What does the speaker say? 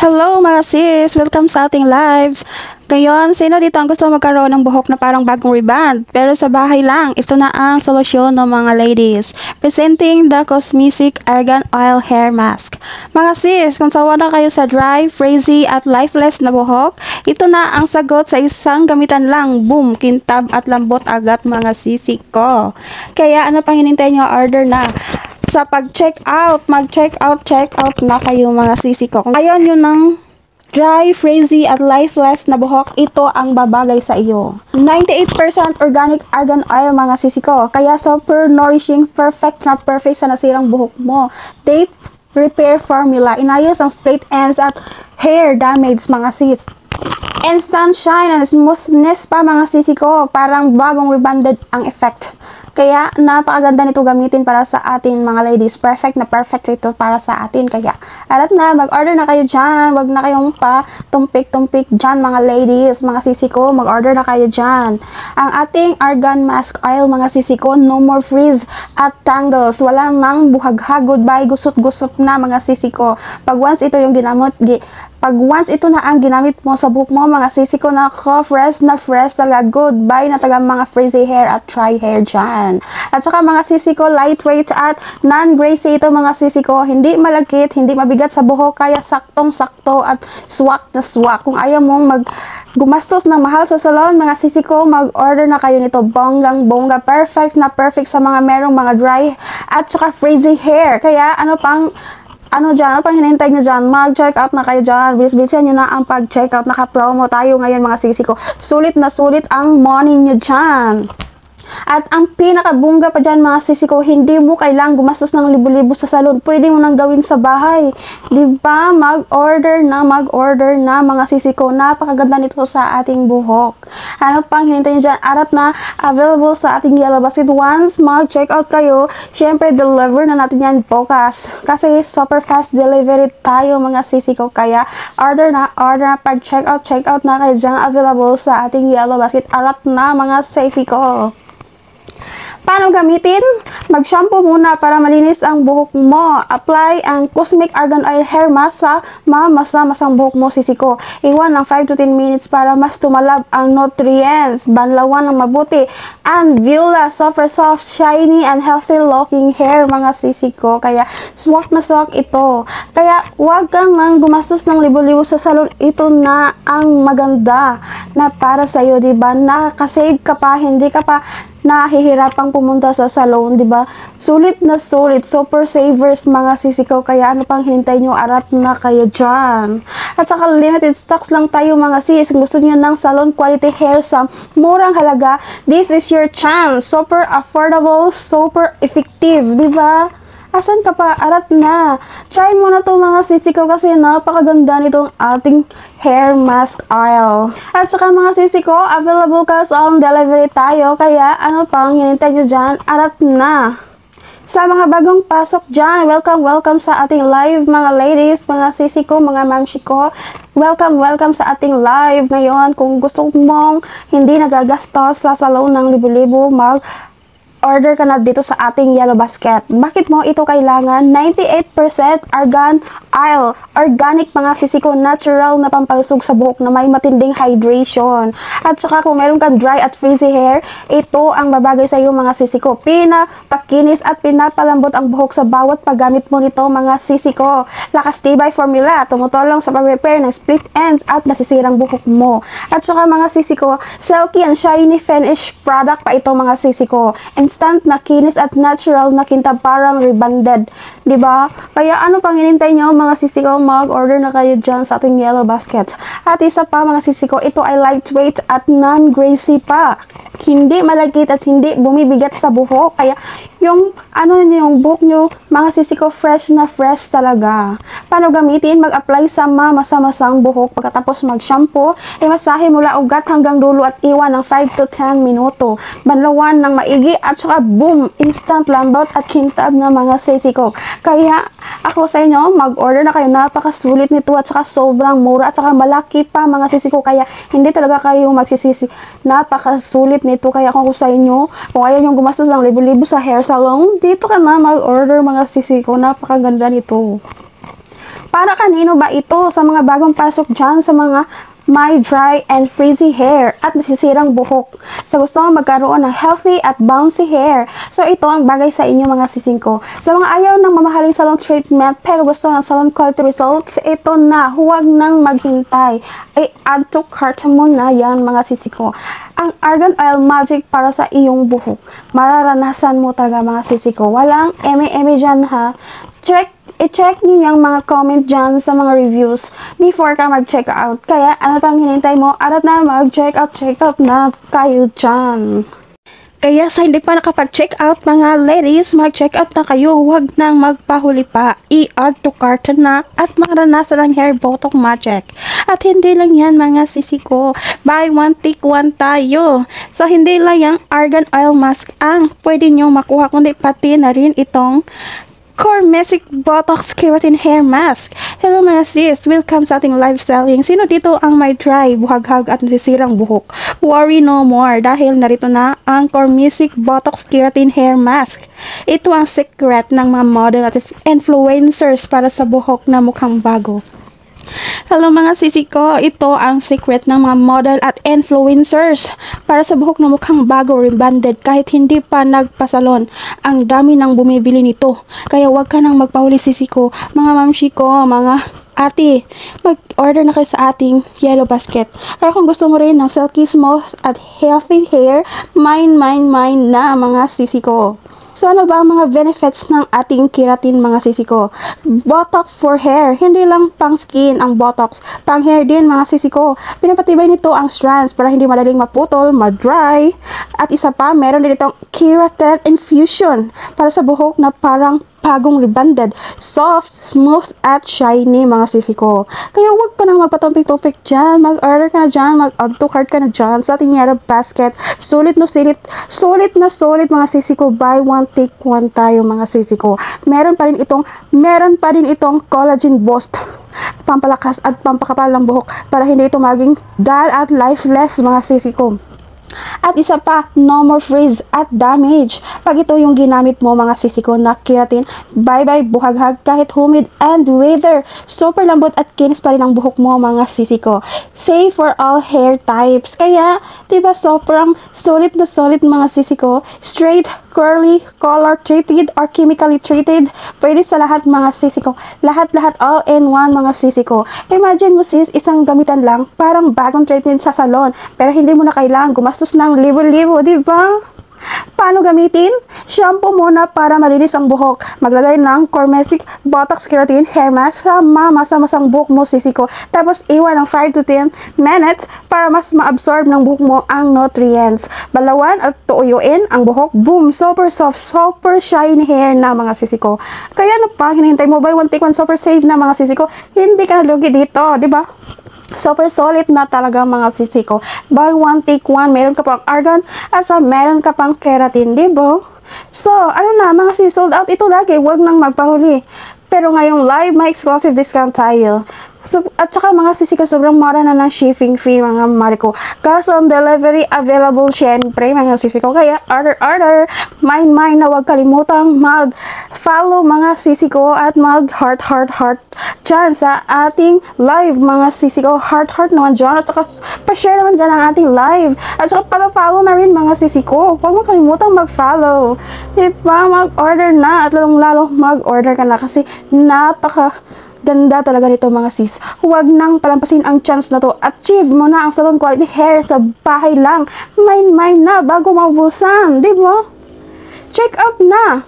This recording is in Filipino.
Hello mga sis! Welcome sa ating live! Ngayon, sino dito ang gusto magkaroon ng buhok na parang bagong reband? Pero sa bahay lang, ito na ang solusyon ng mga ladies. Presenting the Cosmesic Argan Oil Hair Mask. Mga sis, kung sawa na kayo sa dry, frizzy at lifeless na buhok, ito na ang sagot sa isang gamitan lang. Boom! Kintab at lambot agad mga sisi ko. Kaya ano pang hinintay nyo? Order na! Sa pag-check out, check out na kayo mga sisi ko. Kung ayaw nyo ng dry, frizzy at lifeless na buhok, ito ang babagay sa iyo. 98% organic argan oil mga sisi ko. Kaya super nourishing, perfect sa nasirang buhok mo. Tape repair formula. Inayos ang split ends at hair damage mga sis. Instant shine and smoothness pa mga sisi ko. Parang bagong rebonded ang effect. Kaya napakaganda nito gamitin para sa atin mga ladies. Perfect ito para sa atin. Kaya alat na, mag-order na kayo dyan. Wag na kayong pa tumpik-tumpik dyan mga ladies, mga sisi ko. Mag-order na kayo dyan. Ang ating argan mask oil mga sisi ko, no more frizz at tangles. Wala mang buhaghag, goodbye, gusot-gusot na mga sisi ko. Pag once ito na ang ginamit mo sa buhok mo, mga sisi ko, nako, fresh talaga. Goodbye na taga mga frizzy hair at dry hair dyan. At saka mga sisi ko, lightweight at non-greasy ito mga sisi ko. Hindi malagkit, hindi mabigat sa buhok, kaya saktong-sakto at swak na swak. Kung ayaw mong gumastos ng mahal sa salon, mga sisi ko, mag-order na kayo nito. Bonggang-bongga, perfect sa mga merong mga dry at saka frizzy hair. Kaya ano pang hinihintay nyo dyan? Mag-check out na kayo dyan. Bilis-bilisan nyo na ang pag-check out. Naka-promo tayo ngayon mga sisi ko. Sulit na sulit ang morning nyo dyan. At ang pinakabungga pa dyan mga sisi ko, hindi mo kailangang gumastos ng libo-libo sa salon. Pwede mo nang gawin sa bahay. Diba? Mag-order na mga sisi ko. Napakaganda nito sa ating buhok. Ano pang hinintay nyo dyan? Arat na, available sa ating Yellow Basket. Once mag-check out kayo, syempre deliver na natin yan bukas. Kasi super fast delivery tayo mga sisi ko. Kaya order na. Pag-check out na kayo dyan. Available sa ating Yellow Basket. Arat na mga sisi ko. Paano gamitin? Mag-shampoo muna para malinis ang buhok mo. Apply ang Cosmic Argan Oil Hair Mask sa masang buhok mo, sisi ko. Iwan ng 5 to 10 minutes para mas tumalab ang nutrients. Banlawan ng mabuti. And Viola, super soft, shiny, and healthy looking hair, mga sisi ko. Kaya swak na swak ito. Kaya huwag kang gumastos ng libo-libo sa salon. Ito na ang maganda na para sa'yo, diba? Nakasave ka pa, hindi ka pa nahihirapang pumunta sa salon, di ba? Sulit na sulit, super savers mga sisikaw, kaya ano pang hinintay nyo, arat na kayo dyan. At saka limited stocks lang tayo mga sis, kung gusto nyo ng salon quality hair sa murang halaga, this is your chance. Super affordable, super effective, di ba? Asan ka pa? Arat na. Try mo na to mga sisi ko kasi napakaganda nitong ating hair mask oil. At saka mga sisi ko, available ka sa delivery tayo. Kaya ano pang hinintay nyo dyan? Arat na. Sa mga bagong pasok dyan, welcome sa ating live mga ladies, mga sisi ko, mga mamshi ko. Welcome sa ating live ngayon. Kung gusto mong hindi nagagastos sa salon ng libo-libo, order ka na dito sa ating Yellow Basket. Bakit mo ito kailangan? 98% argan oil. Organic mga sisi ko, natural na pampalusog sa buhok na may matinding hydration. At saka kung meron kang dry at frizzy hair, ito ang babagay sa iyo mga sisi ko. Pinapakinis at pinapalambot ang buhok sa bawat paggamit mo nito mga sisi ko. Lakas tibay formula, tumutulong sa pag-repair ng split ends at nasisirang buhok mo. At saka mga sisi ko, silky and shiny finish product pa ito mga sisi ko. Instant na kinis at natural na kintab, parang rebonded, di ba? Kaya ano pang hinintay nyo mga sisi ko, mag-order na kayo dyan sa ating Yellow Basket. At isa pa mga sisi ko, ito ay lightweight at non-greasy pa. Hindi malagkit at hindi bumibigat sa buhok. Kaya yung buhok nyo mga sisi ko, fresh na fresh talaga. Paano gamitin? Mag-apply sa masang buhok. Pagkatapos mag-shampoo, masahe mula ugat hanggang dulo at iwan ng 5 to 10 minuto. Banlawan ng maigi at saka boom! Instant lambot at kintab na mga sisi ko. Kaya ako sa inyo, mag-order na kayo. Napakasulit nito at saka sobrang mura at saka malaki pa mga sisi ko. Kaya hindi talaga kayo magsisisi. Napakasulit nito. Kaya kung sa inyo, kung ayaw nyo gumastos ng libo-libo sa hair salon, dito ka na mag-order mga sisi ko. Napakaganda nito. Para kanino ba ito? Sa mga bagong pasok dyan, sa mga may dry and frizzy hair at nasisirang buhok. Sa gusto mong magkaroon ng healthy at bouncy hair. So ito ang bagay sa inyo mga sising ko. Sa mga ayaw ng mamahaling salon treatment pero gusto ng salon quality results, ito na. Huwag nang maghintay. Ay add to cart mo na yan mga sising ko. Ang Argan Oil Magic para sa iyong buhok. Mararanasan mo talaga mga sising ko. Walang eme-eme dyan ha. I-check niyo yung mga comment dyan sa mga reviews before ka mag-check out. Kaya ano pang hinintay mo? Arat na mag-check out na kayo dyan. Kaya sa hindi pa nakapag-check out mga ladies, mag-check out na kayo. Huwag nang magpahuli pa. I-add to cart na at maranasan ang hair botox magic. At hindi lang yan mga sisi ko. Buy one, take one tayo. So hindi lang yung Argan Oil Mask ang pwede nyo makuha, kundi pati na rin itong Cormesic Botox Keratin Hair Mask. Hello mga sis, welcome sa ating live selling. Sino dito ang may dry, buhaghag at nasisirang buhok? Worry no more dahil narito na ang Cormesic Botox Keratin Hair Mask. Ito ang secret ng mga model at influencers para sa buhok na mukhang bago. Hello mga sisi ko, ito ang secret ng mga model at influencers para sa buhok na mukhang bago, rebonded kahit hindi pa nagpasalon. Ang dami nang bumibili nito, kaya wag ka nang magpahuli sisi ko. Mga mamshi ko, mga ate, mag-order na kayo sa ating yellow basket. Kaya kung gusto mo rin ng silky smooth at healthy hair, mine na mga sisi ko. So ano ba ang mga benefits ng ating keratin mga sisi ko? Botox for hair. Hindi lang pang skin ang botox. Pang hair din mga sisi ko. Pinapatibay nito ang strands para hindi madaling maputol, ma-dry. At isa pa, meron din itong keratin infusion para sa buhok na parang bagong rebonded, soft, smooth, at shiny mga sisi ko. Kaya huwag ka nang magpatumpik-tumpik dyan. Mag-order ka na dyan, mag-add to cart ka na dyan sa ating yellow basket. Sulit na sulit mga sisi ko. Buy one, take one tayo mga sisi ko. Meron pa rin itong collagen boost, pampalakas at pampakapal ng buhok para hindi ito maging dull at lifeless mga sisi ko. At isa pa, no more frizz at damage. Pag ito yung ginamit mo mga sisi ko na keratin, bye-bye buhaghag kahit humid and weather. Super lambot at kinis pa rin ang buhok mo mga sisi ko. Safe for all hair types. Kaya, diba sobrang solid na solid mga sisi ko. Straight, curly, color treated or chemically treated. Pwede sa lahat mga sisi ko. Lahat all in one mga sisi ko. Imagine mo sis, isang gamitan lang, parang bagong treatment sa salon. Pero hindi mo na kailangan gumastos ng libo-libo, di ba? Paano gamitin? Shampoo muna para malinis ang buhok. Maglagay ng Cormesic Botox Keratin Hair Mask sa masa-masang buhok mo sisi ko. Tapos iwan ng 5 to 10 minutes para mas ma-absorb ng buhok mo ang nutrients. Balawan at tuuyuin ang buhok. Boom! Super soft, super shiny hair na mga sisi ko. Kaya ano pa, hinihintay mo ba? One take one super safe na mga sisi ko. Hindi ka nalugi dito, di ba? Super solid na talaga mga sisi ko. Buy one, take one. Meron ka pang argan at so meron ka pang keratin, di ba? So, ano na, mga sisi, sold out ito lagi. Huwag nang magpahuli. Pero ngayong live, may exclusive discount tayo. So, at saka mga sisi ko, sobrang mura na ng shipping fee mga mariko. Cash on delivery available syempre mga sisi ko. Kaya order. Mine na huwag kalimutang mag-follow mga sisi ko at mag-heart dyan sa ating live mga sisi ko. Heart naman dyan. At saka pa-share naman dyan ang ating live. At saka pala-follow na rin mga sisi ko. Huwag mo kalimutang mag-follow. Diba? Mag-order na at lalong-lalo mag-order ka na kasi ganda talaga nito mga sis. Huwag nang palampasin ang chance na to. Achieve mo na ang salon quality hair sa bahay lang. Mine na bago maubusan. Di ba? Check out na!